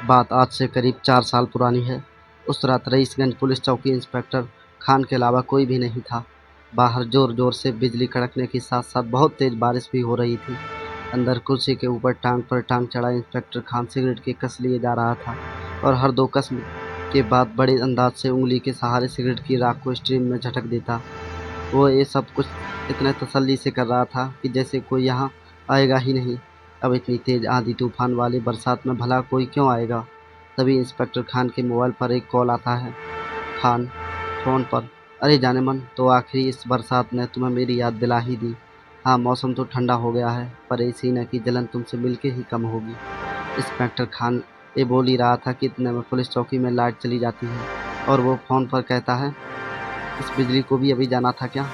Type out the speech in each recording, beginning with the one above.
बात आज से करीब 4 साल पुरानी है। उस रात रईसगंज पुलिस चौकी इंस्पेक्टर खान के अलावा कोई भी नहीं था। बाहर ज़ोर-ज़ोर से बिजली कड़कने के साथ-साथ बहुत तेज़ बारिश भी हो रही थी। अंदर कुर्सी के ऊपर टाँग पर टाँग चढ़ा इंस्पेक्टर खान सिगरेट के कस लिए जा रहा था और हर 2 कस के बाद बड़े अंदाज से उँगली के सहारे सिगरेट की राख को स्ट्रीम में झटक देता। वो ये सब कुछ इतने तसल्ली से कर रहा था कि जैसे कोई यहाँ आएगा ही नहीं। अब इतनी तेज़ आंधी-तूफ़ान वाली बरसात में भला कोई क्यों आएगा? तभी इंस्पेक्टर खान के मोबाइल पर एक कॉल आता है। खान फ़ोन पर, अरे जानेमन, तो आखिरी इस बरसात ने तुम्हें मेरी याद दिला ही दी। हाँ, मौसम तो ठंडा हो गया है, पर इस सीने की जलन तुमसे मिलके ही कम होगी। इंस्पेक्टर खान ये बोल ही रहा था कि इतने में पुलिस चौकी में लाइट चली जाती है और वो फ़ोन पर कहता है, इस बिजली को भी अभी जाना था क्या?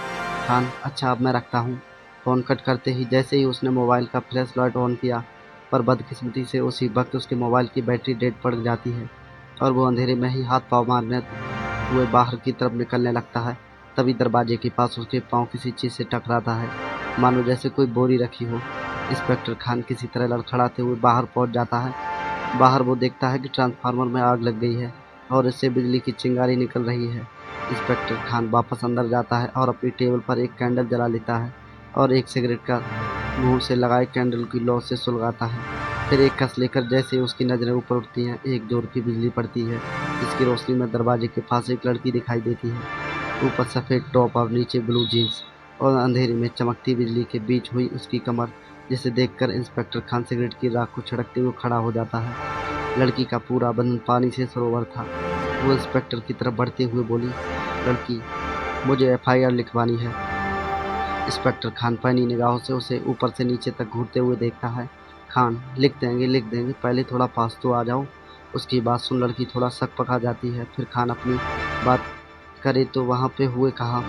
खान, अच्छा अब मैं रखता हूँ। फ़ोन कट करते ही जैसे ही उसने मोबाइल का फ्लैश लाइट ऑन किया, पर बदकिस्मती से उसी वक्त उसके मोबाइल की बैटरी डेड पड़ जाती है और वो अंधेरे में ही हाथ पाँव मारने हुए बाहर की तरफ निकलने लगता है। तभी दरवाजे के पास उसके पाँव किसी चीज़ से टकराता है, मानो जैसे कोई बोरी रखी हो। इंस्पेक्टर खान किसी तरह लड़खड़ाते हुए बाहर पहुंच जाता है। बाहर वो देखता है कि ट्रांसफार्मर में आग लग गई है और इससे बिजली की चिंगारी निकल रही है। इंस्पेक्टर खान वापस अंदर जाता है और अपनी टेबल पर एक कैंडल जला लेता है और एक सिगरेट का मुंह से लगाए कैंडल की लौ से सुलगाता है। फिर एक कस लेकर जैसे उसकी नज़रें ऊपर उठती हैं, एक जोर की बिजली पड़ती है, जिसकी रोशनी में दरवाजे के पास एक लड़की दिखाई देती है। ऊपर सफ़ेद टॉप और नीचे ब्लू जीन्स और अंधेरे में चमकती बिजली के बीच हुई उसकी कमर, जिसे देखकर इंस्पेक्टर खान सिगरेट की राख को छिड़कते हुए खड़ा हो जाता है। लड़की का पूरा बदन पानी से सरोवर था। वो इंस्पेक्टर की तरफ बढ़ते हुए बोली, लड़की, मुझे एफआईआर लिखवानी है। इंस्पेक्टर खान पैनी निगाहों से उसे ऊपर से नीचे तक घूरते हुए देखता है। खान, लिख देंगे, पहले थोड़ा पास तो आ जाओ। उसकी बात सुन लड़की थोड़ा शक पका जाती है। फिर खान अपनी बात करे तो वहाँ पे हुए कहाँ?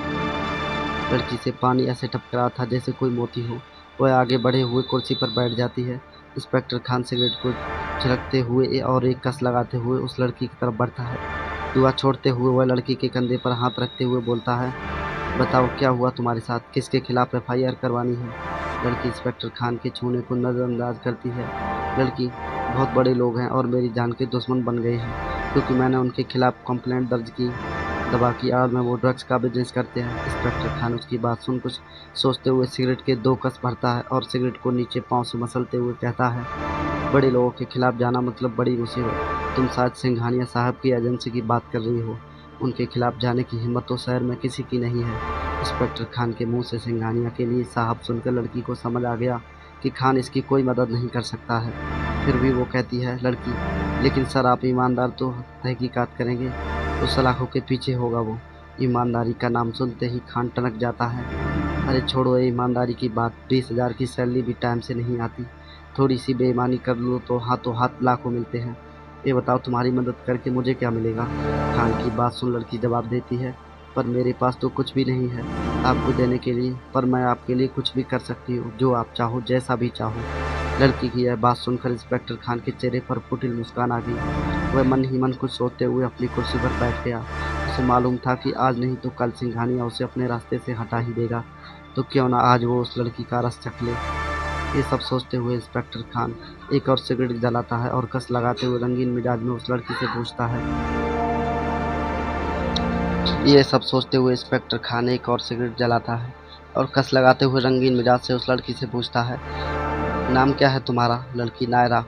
लड़की से पानी ऐसे टपक रहा था जैसे कोई मोती हो। वह आगे बढ़े हुए कुर्सी पर बैठ जाती है। इंस्पेक्टर खान सिगरेट को छिड़कते हुए और एक कस लगाते हुए उस लड़की की तरफ बढ़ता है। दुआ छोड़ते हुए वह लड़की के कंधे पर हाथ रखते हुए बोलता है, बताओ क्या हुआ तुम्हारे साथ, किसके खिलाफ एफआईआर करवानी है? लड़की इंस्पेक्टर खान के छूने को नज़रअंदाज करती है। लड़की, बहुत बड़े लोग हैं और मेरी जान के दुश्मन बन गए हैं, क्योंकि मैंने उनके खिलाफ कंप्लेंट दर्ज की। दवा की आड़ में वो ड्रग्स का बिजनेस करते हैं। इंस्पेक्टर खान उसकी बात सुन कुछ सोचते हुए सिगरेट के 2 कस भरता है और सिगरेट को नीचे पाँव से मसलते हुए कहता है, बड़े लोगों के खिलाफ जाना मतलब बड़ी मुसीबत। तुम शायद सिंघानिया साहब की एजेंसी की बात कर रही हो। उनके खिलाफ जाने की हिम्मत तो शहर में किसी की नहीं है। इंस्पेक्टर खान के मुंह से सिंघानिया के लिए साहब सुनकर लड़की को समझ आ गया कि खान इसकी कोई मदद नहीं कर सकता है। फिर भी वो कहती है, लड़की, लेकिन सर आप ईमानदार तो तहकीकात करेंगे, तो सलाखों के पीछे होगा वो। ईमानदारी का नाम सुनते ही खान टनक जाता है। अरे छोड़ो ये ईमानदारी की बात, 20,000 की सैलरी भी टाइम से नहीं आती। थोड़ी सी बेईमानी कर लो तो हाथों हाथ लाखों मिलते हैं। ये बताओ तुम्हारी मदद करके मुझे क्या मिलेगा? खान की बात सुन लड़की जवाब देती है, पर मेरे पास तो कुछ भी नहीं है आपको देने के लिए, पर मैं आपके लिए कुछ भी कर सकती हूँ, जो आप चाहो, जैसा भी चाहो। लड़की की यह बात सुनकर इंस्पेक्टर खान के चेहरे पर कुटिल मुस्कान आ गई। वह मन ही मन कुछ सोचते हुए अपनी कुर्सी पर बैठ गया। उसे मालूम था कि आज नहीं तो कल सिंघानिया उसे अपने रास्ते से हटा ही देगा, तो क्यों ना आज वो उस लड़की का रस चख ले। ये सब सोचते हुए इंस्पेक्टर खान एक और सिगरेट जलाता है और कस लगाते हुए रंगीन मिजाज में उस लड़की से पूछता है। ये सब सोचते हुए इंस्पेक्टर खान एक और सिगरेट जलाता है और कस लगाते हुए रंगीन मिजाज से उस लड़की से पूछता है, नाम क्या है तुम्हारा? लड़की, नायरा।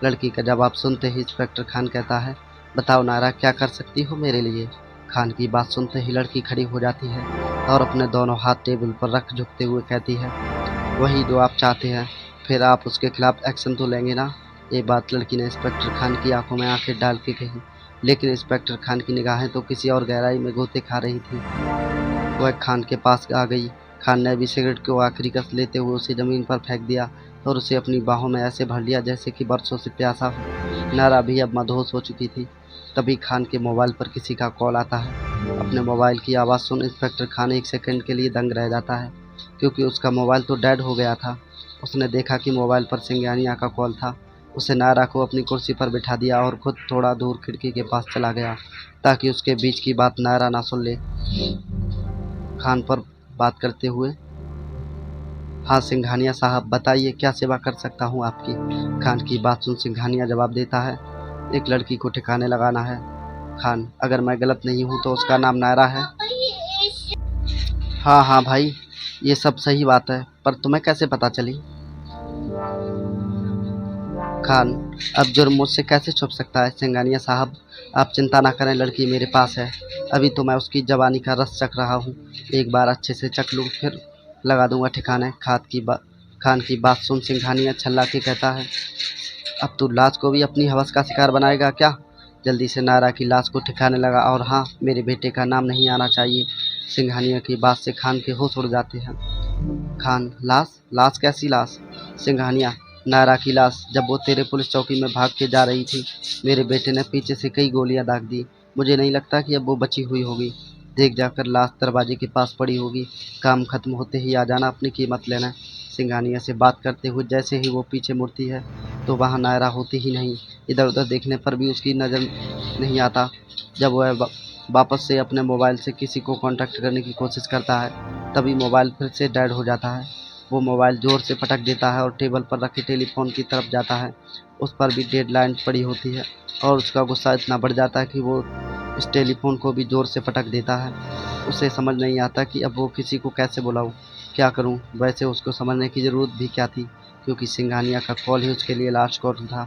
लड़की का जवाब सुनते ही इंस्पेक्टर खान कहता है, बताओ नायरा, क्या कर सकती हो मेरे लिए? खान की बात सुनते ही लड़की खड़ी हो जाती है और अपने दोनों हाथ टेबल पर रख झुकते हुए कहती है, वही जो आप चाहते हैं। फिर आप उसके खिलाफ एक्शन तो लेंगे ना? ये बात लड़की ने इंस्पेक्टर खान की आंखों में आंखें डाल के कही, लेकिन इंस्पेक्टर खान की निगाहें तो किसी और गहराई में गोते खा रही थी। वह खान के पास आ गई। खान ने भी सिगरेट को आखिरी कस लेते हुए उसे ज़मीन पर फेंक दिया और उसे अपनी बाहों में ऐसे भर लिया जैसे कि बरसों से प्यासा हो। नारा भी अब मदहोश हो चुकी थी। तभी खान के मोबाइल पर किसी का कॉल आता है। अपने मोबाइल की आवाज़ सुन इंस्पेक्टर खान एक सेकंड के लिए दंग रह जाता है, क्योंकि उसका मोबाइल तो डेड हो गया था। उसने देखा कि मोबाइल पर सिंघानिया का कॉल था। उसे नायरा को अपनी कुर्सी पर बिठा दिया और खुद थोड़ा दूर खिड़की के पास चला गया, ताकि उसके बीच की बात नायरा ना सुन ले। खान पर बात करते हुए, हाँ सिंघानिया साहब, बताइए क्या सेवा कर सकता हूँ आपकी? खान की बात सुन सिंघानिया जवाब देता है, एक लड़की को ठिकाने लगाना है। खान, अगर मैं गलत नहीं हूँ तो उसका नाम नायरा है। हाँ हाँ भाई, ये सब सही बात है, पर तुम्हें कैसे पता चली? खान, अब जुर्म मुझसे कैसे छुप सकता है सिंघानिया साहब। आप चिंता ना करें, लड़की मेरे पास है। अभी तो मैं उसकी जवानी का रस चख रहा हूँ। एक बार अच्छे से चख लूँ, फिर लगा दूंगा ठिकाने। खान की बात सुन सिंघानिया छल्ला के कहता है, अब तू लाश को भी अपनी हवस का शिकार बनाएगा क्या? जल्दी से नायरा की लाश को ठिकाने लगा, और हाँ, मेरे बेटे का नाम नहीं आना चाहिए। सिंघानिया की बात से खान के होश उड़ जाते हैं। खान, लाश? लाश? कैसी लाश? सिंघानिया, नायरा की लाश। जब वो तेरे पुलिस चौकी में भाग के जा रही थी, मेरे बेटे ने पीछे से कई गोलियां दाग दी। मुझे नहीं लगता कि अब वो बची हुई होगी। देख जाकर लाश दरवाजे के पास पड़ी होगी। काम खत्म होते ही आ जाना, अपनी कीमत लेना। सिंघानिया से बात करते हुए जैसे ही वो पीछे मुड़ती है तो वहाँ नायरा होती ही नहीं। इधर उधर देखने पर भी उसकी नज़र नहीं आता। जब वह वापस से अपने मोबाइल से किसी को कांटेक्ट करने की कोशिश करता है, तभी मोबाइल फिर से डेड हो जाता है। वो मोबाइल ज़ोर से पटक देता है और टेबल पर रखे टेलीफ़ोन की तरफ जाता है। उस पर भी डेडलाइन पड़ी होती है, और उसका गुस्सा इतना बढ़ जाता है कि वो इस टेलीफ़ोन को भी ज़ोर से पटक देता है। उसे समझ नहीं आता कि अब वो किसी को कैसे बुलाऊँ, क्या करूँ? वैसे उसको समझने की ज़रूरत भी क्या थी, क्योंकि सिंघानिया का कॉल ही उसके लिए लास्ट कॉल था।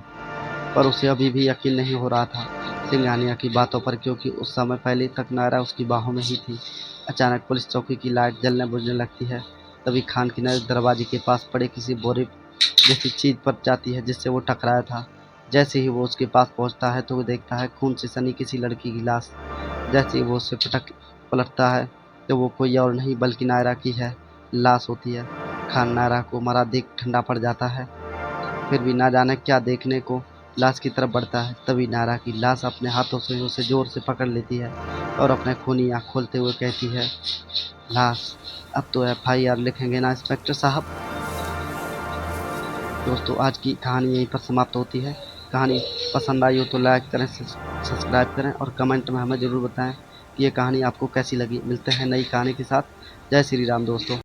पर उसे अभी भी यकीन नहीं हो रहा था सिंघानिया की बातों पर, क्योंकि उस समय पहले तक नायरा उसकी बाहों में ही थी। अचानक पुलिस चौकी की लाइट जलने बुझने लगती है। तभी खान की नज़र दरवाजे के पास पड़े किसी बोरे जैसी चीज़ पर जाती है जिससे वो टकराया था। जैसे ही वो उसके पास पहुंचता है तो वो देखता है खून से सनी किसी लड़की की लाश। जैसे ही वो उसे पलटता है तो वो कोई और नहीं बल्कि नायरा की है लाश होती है। खान नायरा को मरा देख ठंडा पड़ जाता है, फिर भी ना जाने क्या देखने को लाश की तरफ बढ़ता है। तभी नायरा की लाश अपने हाथों से उसे जोर से पकड़ लेती है और अपने खूनी आँख खोलते हुए कहती है, लाश? अब तो FIR लिखेंगे ना इंस्पेक्टर साहब? दोस्तों, आज की कहानी यहीं पर समाप्त होती है। कहानी पसंद आई हो तो लाइक करें, सब्सक्राइब करें और कमेंट में हमें ज़रूर बताएं कि ये कहानी आपको कैसी लगी। मिलते हैं नई कहानी के साथ। जय श्री राम दोस्तों।